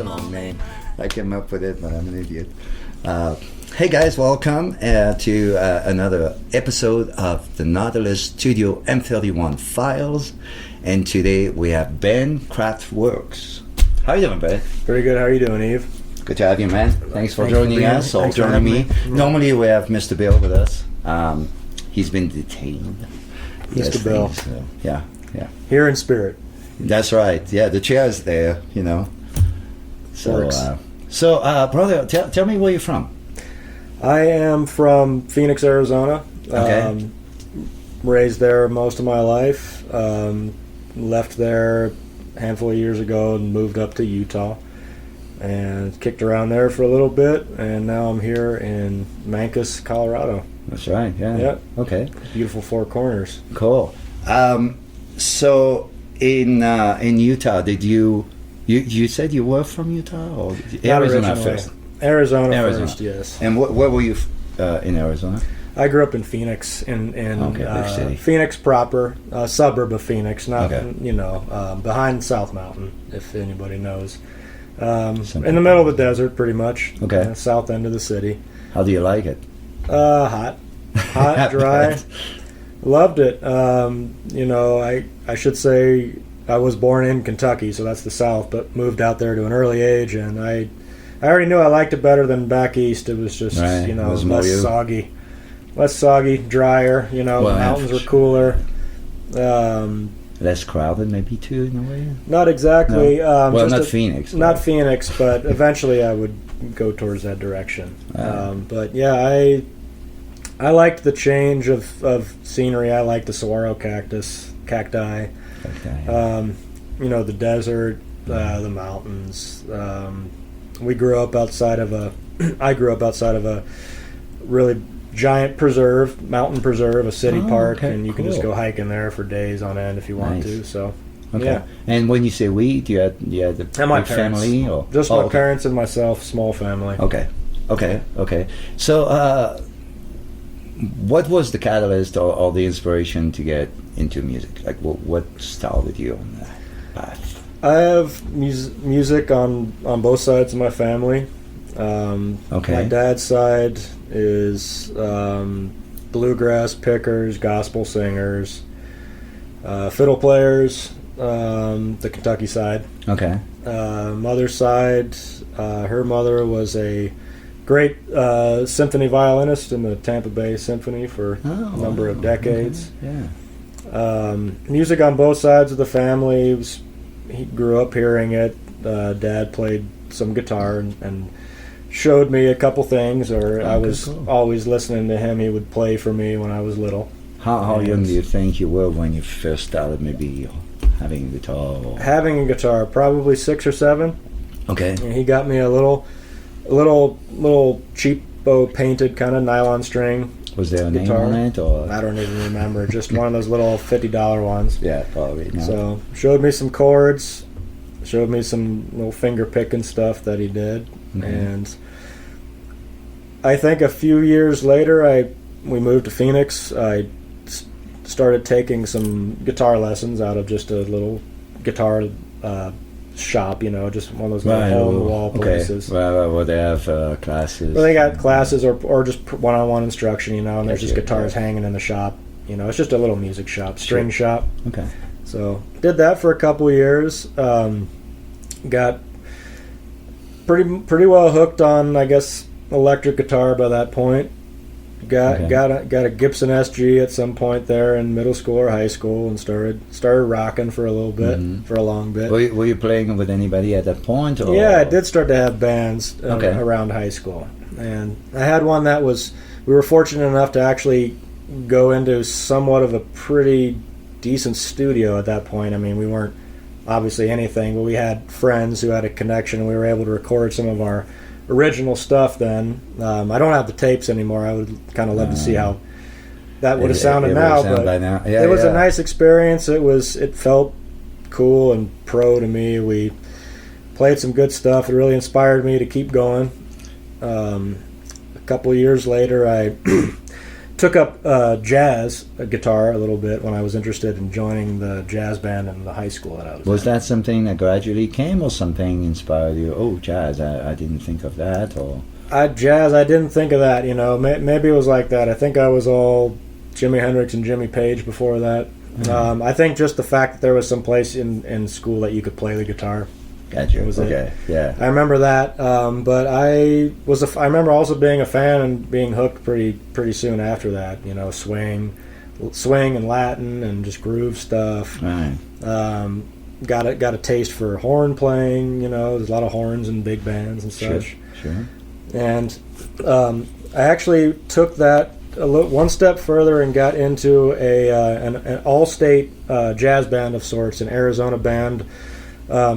a long name. I came up with it, but I'm an idiot. Hey guys, welcome to another episode of the Nautilus Studio M31 Files. And today we have Ben Kraftwerx. How you doing, Ben? Very good. How are you doing, Yves? Good to have you, man. Thanks for joining us, or joining me. Normally we have Mr. Bill with us. He's been detained. Mr. Bill. So, yeah. Here in spirit. That's right. Yeah, the chair is there, you know. So, brother, tell me where you're from. I am from Phoenix, Arizona. Okay. Raised there most of my life. Left there a handful of years ago and moved up to Utah. And kicked around there for a little bit. And now I'm here in Mancos, Colorado. That's right, yeah. Yep. Okay. Beautiful Four Corners. Cool. So in Utah, did you said you were from Utah or Arizona first? Arizona first, yes. And where were you in Arizona? I grew up in Phoenix, in big city. Phoenix proper, a suburb of Phoenix, not Okay. behind South Mountain, if anybody knows. In the middle of the desert, pretty much. Okay. South end of the city. How do you like it? Hot, dry. Loved it. I should say I was born in Kentucky, so that's the South, but moved out there to an early age, and I already knew I liked it better than back east. It was just less soggy, drier. Mountains were cooler. Less crowded, maybe too, in a way. Not exactly. No. Not Phoenix. Not Phoenix, but eventually I would go towards that direction. But yeah, I liked the change of scenery. I liked the saguaro cacti. The desert, the mountains. I grew up outside of a really giant mountain preserve, a city park, and you can just go hiking there for days on end if you want to. So, yeah. And when you say we, do you have the my family or just my parents and myself, small family. Okay. So, what was the catalyst or the inspiration to get into music? Like, what started you on that path? I have music on both sides of my family. My dad's side is bluegrass pickers, gospel singers, fiddle players, the Kentucky side. Okay. Mother's side, her mother was a great symphony violinist in the Tampa Bay Symphony for a number of decades. Okay. Yeah. Music on both sides of the family. He grew up hearing it. Dad played some guitar and showed me a couple things, or I was always listening to him. He would play for me when I was little. How young do you think you were when you first started maybe having a guitar? Having a guitar, probably 6 or 7. Okay. And he got me a little cheapo painted kind of nylon string. Was there a guitar. name on it? Or? I don't even remember. Just one of those little $50 ones. Yeah, probably. No. So showed me some chords, showed me some little finger picking stuff that he did, and I think a few years later, we moved to Phoenix. I started taking some guitar lessons out of just a little guitar shop, just one of those little hole-in-the-wall places. Well, they have classes. Well, they got classes or just one-on-one instruction, and there's just guitars hanging in the shop. It's just a little music shop, string shop. Okay. So did that for a couple of years. Got pretty well hooked on, I guess, electric guitar by that point. Got a Gibson SG at some point there in middle school or high school, and started rocking for a little bit, for a long bit. Were you playing with anybody at that point? Or? Yeah, I did start to have bands around high school, and I had one that we were fortunate enough to actually go into somewhat of a pretty decent studio at that point. I mean, we weren't obviously anything, but we had friends who had a connection, and we were able to record some of our original stuff then. I don't have the tapes anymore. I would kind of love to see how that would have sounded now, but it was a nice experience. It felt cool and pro to me. We played some good stuff. It really inspired me to keep going. A couple of years later, I took up jazz guitar a little bit when I was interested in joining the jazz band in the high school that I was in. Was that something that gradually came, or something inspired you? Oh, jazz, I didn't think of that, or... Jazz, I didn't think of that, maybe it was like that. I think I was all Jimi Hendrix and Jimmy Page before that. Mm-hmm. I think just the fact that there was some place in school that you could play the guitar. Gotcha. Okay. Yeah. I remember that, but I remember also being a fan and being hooked pretty soon after that. Swing and Latin and just groove stuff. Right. Got a taste for horn playing. There's a lot of horns in big bands and such. Sure. And I actually took that one step further and got into an all-state jazz band of sorts, an Arizona band.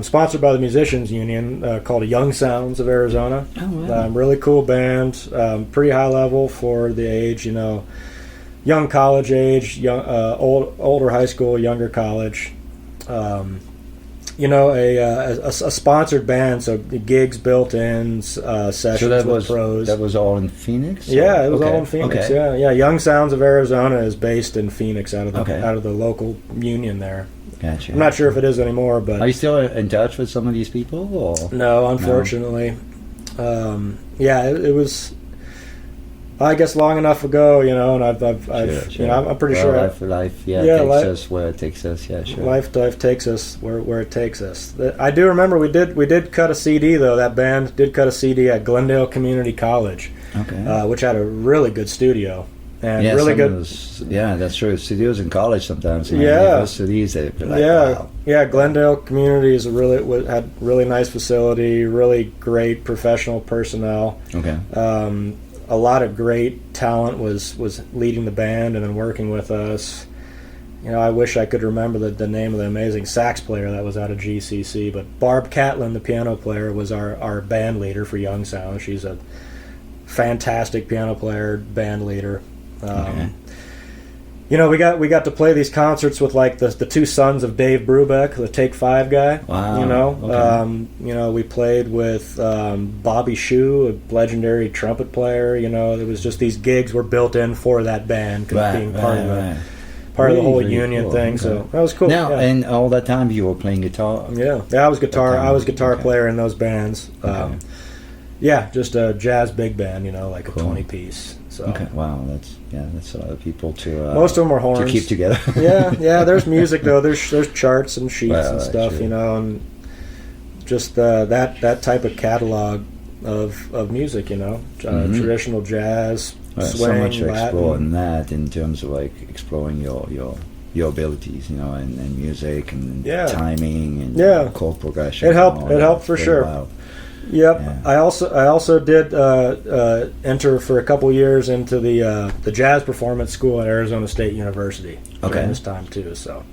Sponsored by the Musicians Union, called Young Sounds of Arizona. Oh, wow. Really cool band, pretty high level for the age, young college age, older high school, younger college. A sponsored band, so gigs built in, sessions with pros. That was all in Phoenix? Yeah, it was all in Phoenix. Okay. Yeah. Young Sounds of Arizona is based in Phoenix, out of the local union there. Gotcha. I'm not sure if it is anymore, but... Are you still in touch with some of these people? Or? No, unfortunately. No? It was, I guess, long enough ago, and I've sure. I'm pretty sure... Life takes us where it takes us, sure. Life takes us where it takes us. I do remember we did cut a CD, though. That band did cut a CD at Glendale Community College, which had a really good studio. And really good. That's true. Studios in college sometimes. Universities. Wow. Glendale Community had really nice facility, really great professional personnel. Okay. A lot of great talent was leading the band and then working with us. I wish I could remember the name of the amazing sax player that was out of GCC, but Barb Catlin, the piano player, was our band leader for Young Sound. She's a fantastic piano player, band leader. We got to play these concerts with like the two sons of Dave Brubeck, the Take Five guy. Wow. We played with Bobby Shue, a legendary trumpet player. It was just these gigs were built in for that band, being part of the whole union thing. Okay. So that was cool. Now, and all that time you were playing guitar. Yeah. I was guitar player in those bands. Just a jazz big band. Like a 20-piece. So. Okay, wow, that's a lot of people to most of them are horns to keep together. There's music though. There's charts and sheets and stuff, true. And just that type of catalog of music, traditional jazz, swing, so much to Latin. explore in that in terms of like exploring your abilities, and music and timing and chord progression. It helped for sure. Wild. Yep. Yeah. I also did enter for a couple years into the jazz performance school at Arizona State University during this time too. So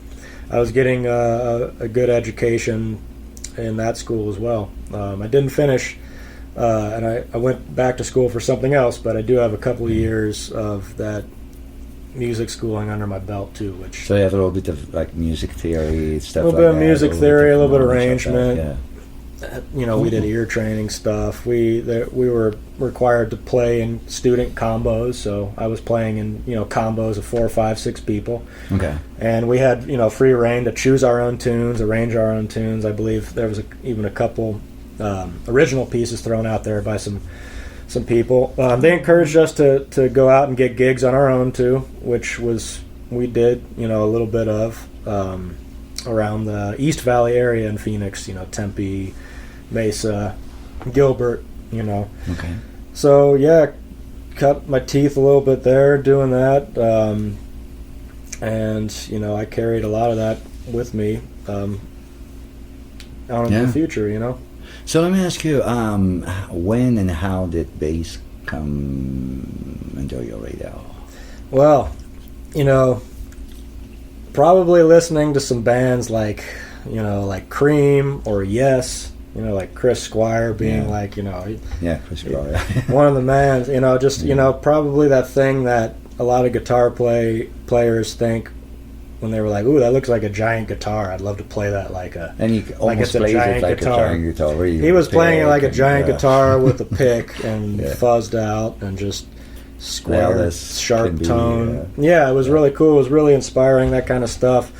I was getting a good education in that school as well. I didn't finish, and I went back to school for something else, but I do have a couple of years of that music schooling under my belt too. So you have a little bit of like music theory stuff. A little bit of music theory, a little bit of arrangement. Yeah. We did ear training stuff. We were required to play in student combos, so I was playing in combos of 4, 5, 6 people. Okay. And we had free reign to choose our own tunes, arrange our own tunes. I believe there was even a couple original pieces thrown out there by some people. They encouraged us to go out and get gigs on our own too, which we did a little bit of around the East Valley area in Phoenix. Tempe, Mesa, Gilbert, Okay. So, cut my teeth a little bit there doing that. And, I carried a lot of that with me on in the future, So let me ask you, when and how did bass come into your radar? Well, probably listening to some bands like Cream or Yes, like Chris Squire being Chris Squire, one of the mans, probably that thing that a lot of guitar players think when they were like, ooh, that looks like a giant guitar. I'd love to play that like he almost plays it like a giant guitar. Really, he was playing it like a giant guitar with a pick and fuzzed out and just, square, sharp tone. Yeah, it was really cool. It was really inspiring, that kind of stuff.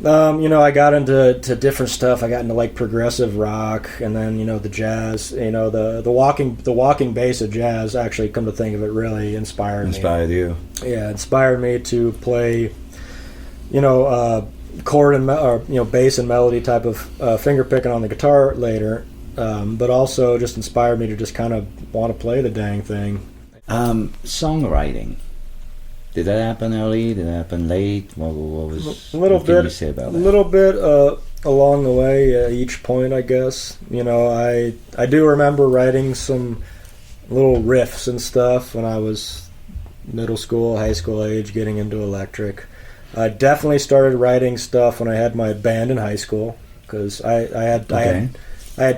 I got into different stuff. I got into like progressive rock, and then the jazz. The walking bass of jazz. Actually, come to think of it, really inspired me. Inspired you? Yeah, inspired me to play, chord and bass and melody type of finger picking on the guitar later. But also just inspired me to just kind of want to play the dang thing. Songwriting. Did that happen early? Did that happen late? What can you say about that? A little bit along the way, each point, I guess. I do remember writing some little riffs and stuff when I was middle school, high school age, getting into electric. I definitely started writing stuff when I had my band in high school, because I had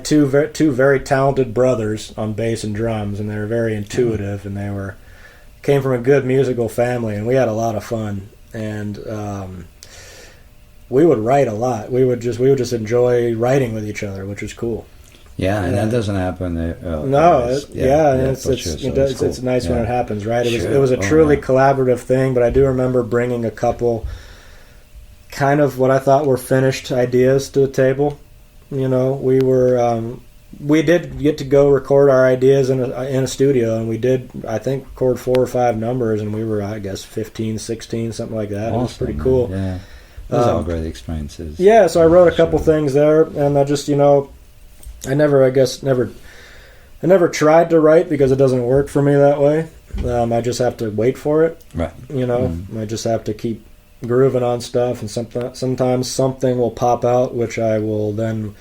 two very talented brothers on bass and drums, and they were very intuitive, and they came from a good musical family, and we had a lot of fun. And we would write a lot. We would just enjoy writing with each other, which was cool. Yeah, and that doesn't happen. It's nice when it happens, right? It was a truly collaborative thing. But I do remember bringing a couple kind of what I thought were finished ideas to the table. We did get to go record our ideas in a studio, and we did, I think, record 4 or 5 numbers, and we were, I guess, 15, 16, something like that. Awesome, it was pretty cool. Yeah, those are all great experiences. Yeah, so I wrote a couple things there, and I just, I never tried to write because it doesn't work for me that way. I just have to wait for it. Right. I just have to keep grooving on stuff, and sometimes something will pop out, which I will then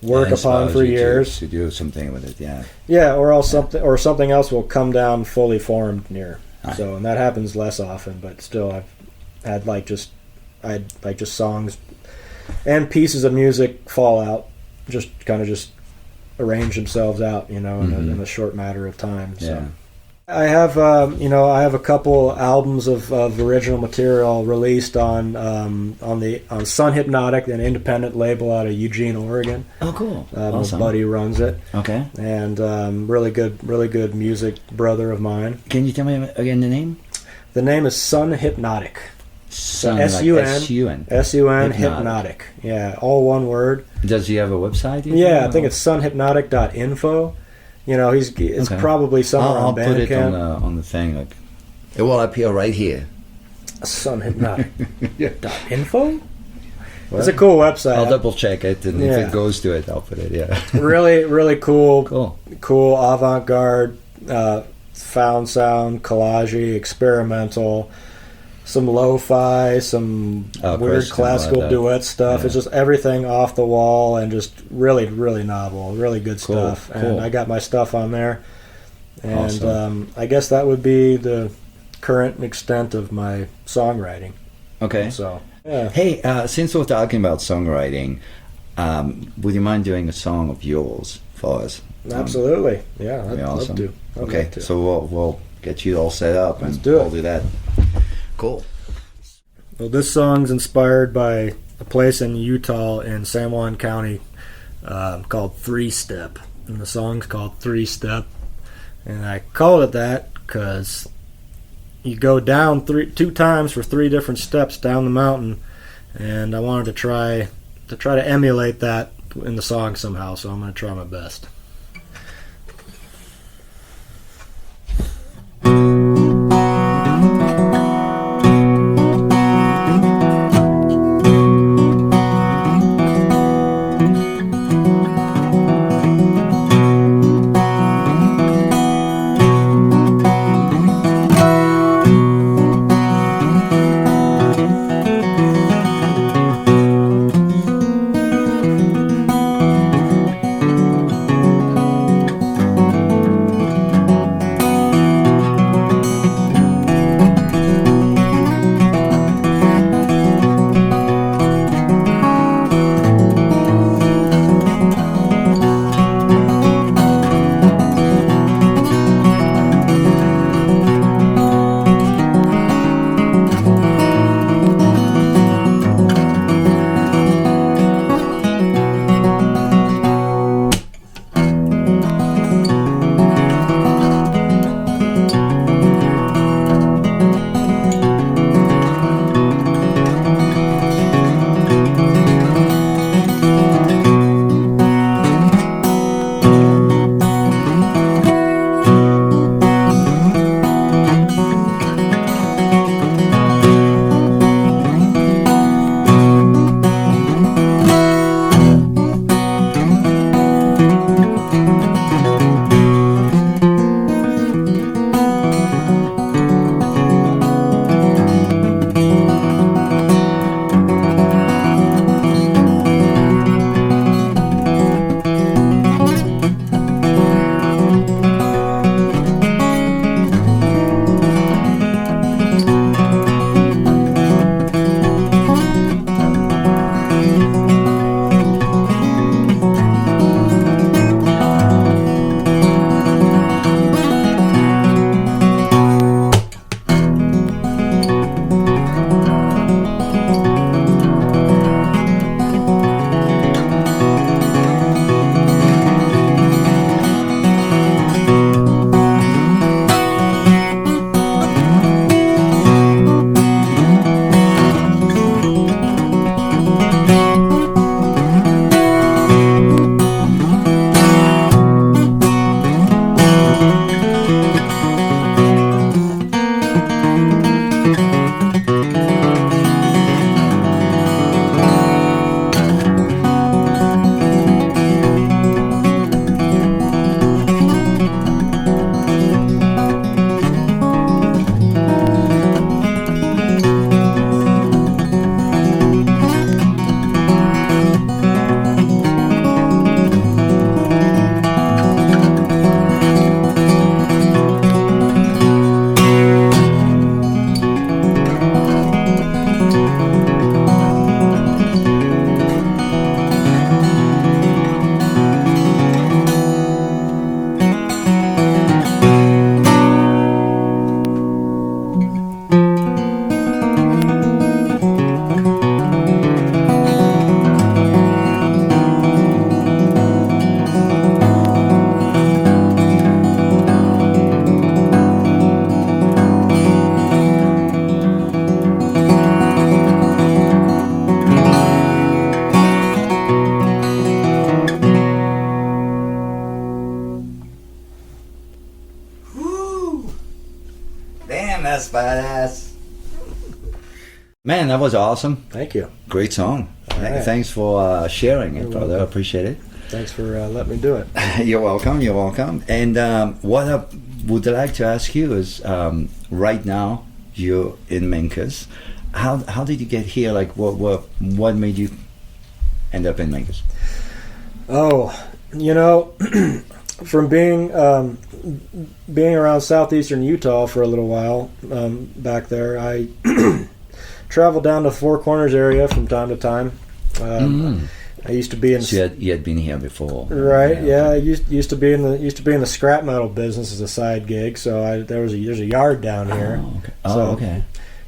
work upon for years to do something with it. Something else will come down fully formed near. Right. So, and that happens less often, but still I've had just songs and pieces of music fall out, just arrange themselves out, in a short matter of time. So. Yeah. I have a couple albums of original material released on Sun Hypnotic, an independent label out of Eugene, Oregon. Oh, cool! Awesome. My buddy runs it. Okay. And really good music brother of mine. Can you tell me again the name? The name is Sun Hypnotic. Sun, S-U-N Hypnotic. Yeah, all one word. Does he have a website? Yeah, I think it's sunhypnotic.info. It's probably somewhere on Bandcamp. I'll put it on the thing. It will appear right here. Sunhypnotic.info? It's a cool website. I'll double check it, and if it goes to it, I'll put it. Yeah. Really, really cool. Cool avant-garde, found sound, collage-y, experimental. Some lo-fi, some weird classical duet stuff. Yeah. It's just everything off the wall and just really, really novel, really good stuff. And I got my stuff on there. And awesome. I guess that would be the current extent of my songwriting. Okay. So, yeah. Hey, since we're talking about songwriting, would you mind doing a song of yours for us? Absolutely. Yeah, I'd awesome. love to. Okay, so we'll get you all set up, and we'll do that. Cool. Well, this song's inspired by a place in Utah in San Juan County called Three Step. And the song's called Three Step. And I called it that because you go down 2 times for 3 different steps down the mountain. And I wanted to try to emulate that in the song somehow, so I'm going to try my best. That's badass. Man, that was awesome. Thank you. Great song. Right. Thanks for sharing it, You're brother. I welcome. appreciate it. Thanks for letting me do it. You're welcome. You're welcome. And what I would like to ask you is, right now you're in Memphis. How did you get here? Like, what made you end up in Memphis? Oh, you know, from being around southeastern Utah for a little while back there, I traveled down to Four Corners area from time to time. I used to be in. So you had been here before, right? Yeah, I used to be in the scrap metal business as a side gig. So there's a yard down here. Oh, okay. Oh, okay.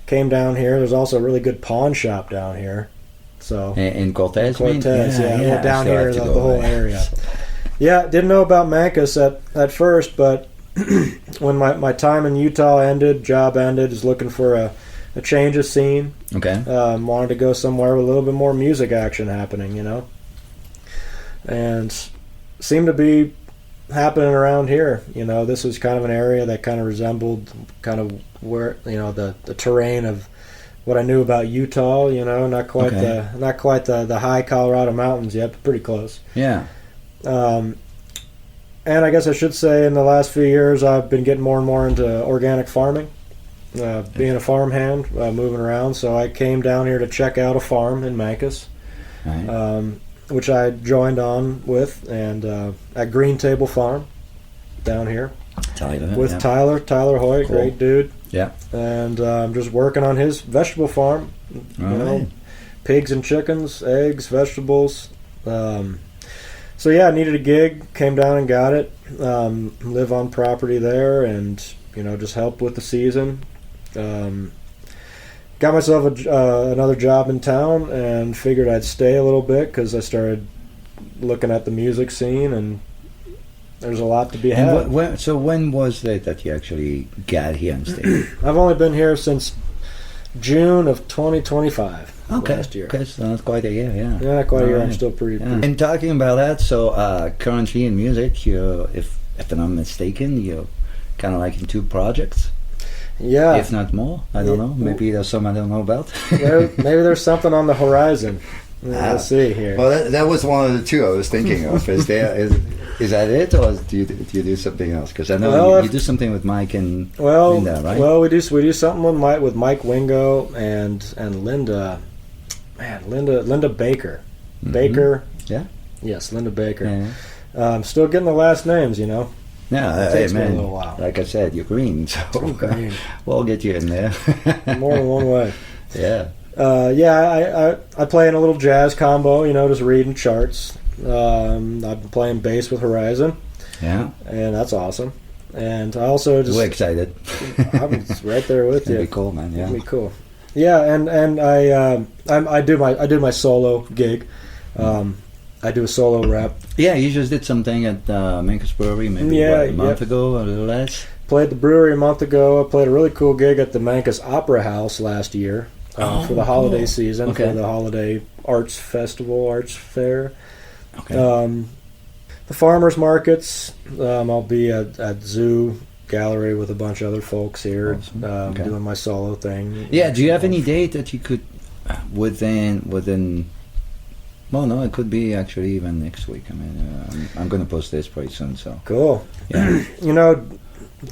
Came down here. There's also a really good pawn shop down here. So in Cortez, Cortez, yeah. Well, down here, the whole area. So. Yeah, didn't know about Memphis at first, but when my time in Utah ended, job ended, was looking for a change of scene. Okay. Wanted to go somewhere with a little bit more music action happening, you know. And seemed to be happening around here. You know, this was kind of an area that kind of resembled kind of where, you know, the terrain of what I knew about Utah. You know, not quite the high Colorado mountains yet, but pretty close. Yeah. And I guess I should say in the last few years I've been getting more and more into organic farming, being a farmhand, moving around. So I came down here to check out a farm in Memphis, Right. which I joined on with, and at Green Table Farm down here with Tyler Hoy, Cool. great dude. Yeah. And I'm just working on his vegetable farm, you know, pigs and chickens, eggs, vegetables. So yeah, I needed a gig, came down and got it. Live on property there, and you know, just help with the season. Got myself another job in town, and figured I'd stay a little bit because I started looking at the music scene, and there's a lot to be had. And so when was it that you actually got here and stayed? I've only been here since June of 2025. Okay. Last year. Okay, so that's quite a year, yeah. Yeah, quite a year. All I'm right. still pretty. Yeah. And talking about that, so currently in music, you're, if I'm not mistaken, you're kind of like in 2 projects, Yeah. if not more. I don't know. Maybe there's some I don't know about. Maybe there's something on the horizon. We'll see here. Well, that was one of the 2 I was thinking of. Is that it, or do you do something else? Because I know you do something with Mike and Linda, right? Well, we do something with Mike Wingo and Linda. Man, Linda Baker. Mm-hmm. Baker. Yeah. Yes, Linda Baker. Yeah. Still getting the last names, you know. Yeah, It hey takes me a man. little while. Like I said, you're green, so Green. we'll get you in there. More than one way. Yeah. I play in a little jazz combo, you know, just reading charts. I've been playing bass with Horizon. Yeah. And that's awesome. And I also just... We're excited. I'm right there with you. It'd be cool, man. Yeah. It'd be cool. Yeah, and I do my solo gig. I do a solo rep. Yeah, you just did something at Memphis Brewery maybe a month ago, a little less. Played the brewery a month ago. I played a really cool gig at the Memphis Opera House last year for the holiday season, for the holiday arts festival, arts fair. Okay. The farmers markets. I'll be at Zoo Gallery with a bunch of other folks here, Awesome. doing my solo thing. Yeah, do you have any date that you could within? Well, no, it could be actually even next week. I mean, I'm going to post this pretty soon, so Cool. yeah. You know,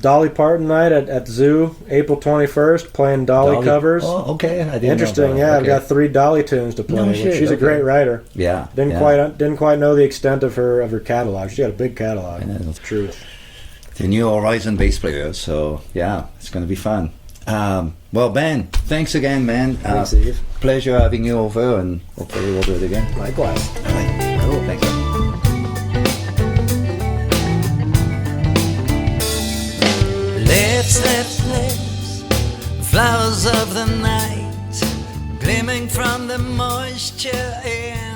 Dolly Parton night at Zoo, April 21st, playing Dolly covers. Oh, okay. I didn't Interesting. know that. Yeah, I've Okay. got 3 Dolly tunes to play. No shit, She's a great writer. Yeah. Didn't quite know the extent of her catalog. She's got a big catalog. Yeah, that's Truth. The new Horizon bass player, so yeah, it's going to be fun. Well, Ben, thanks again, man. Thanks, Yves. Pleasure having you over, and hopefully we'll do it again. Likewise. All right. Cool. Thanks. Lips, flowers of the night, gleaming from the moisture in